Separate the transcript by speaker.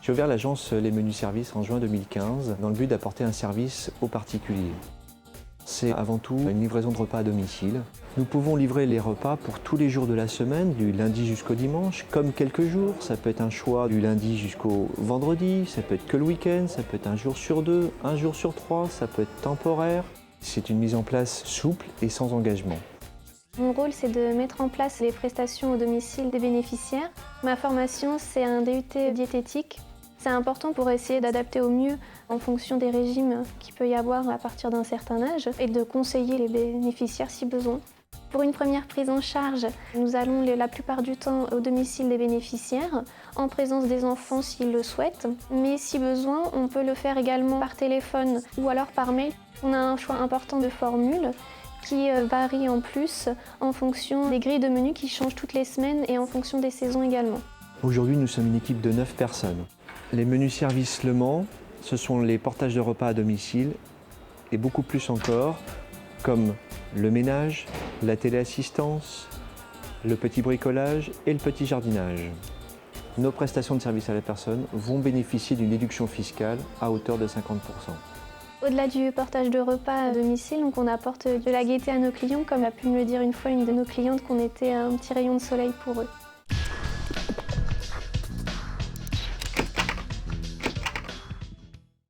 Speaker 1: J'ai ouvert l'agence Les Menus Services en juin 2015 dans le but d'apporter un service aux particuliers. C'est avant tout une livraison de repas à domicile. Nous pouvons livrer les repas pour tous les jours de la semaine, du lundi jusqu'au dimanche, comme quelques jours. Ça peut être un choix du lundi jusqu'au vendredi, ça peut être que le week-end, ça peut être un jour sur deux, un jour sur trois, ça peut être temporaire. C'est une mise en place souple et sans engagement.
Speaker 2: Mon rôle, c'est de mettre en place les prestations au domicile des bénéficiaires. Ma formation, c'est un DUT diététique. C'est important pour essayer d'adapter au mieux en fonction des régimes qu'il peut y avoir à partir d'un certain âge et de conseiller les bénéficiaires si besoin. Pour une première prise en charge, nous allons la plupart du temps au domicile des bénéficiaires, en présence des enfants s'ils le souhaitent. Mais si besoin, on peut le faire également par téléphone ou alors par mail. On a un choix important de formules qui varient en plus en fonction des grilles de menus qui changent toutes les semaines et en fonction des saisons également.
Speaker 1: Aujourd'hui, nous sommes une équipe de 9 personnes. Les menus services Le Mans, ce sont les portages de repas à domicile et beaucoup plus encore, comme le ménage, la téléassistance, le petit bricolage et le petit jardinage. Nos prestations de service à la personne vont bénéficier d'une déduction fiscale à hauteur de 50%.
Speaker 2: Au-delà du portage de repas à domicile, donc on apporte de la gaieté à nos clients, comme a pu me le dire une fois une de nos clientes qu'on était un petit rayon de soleil pour eux.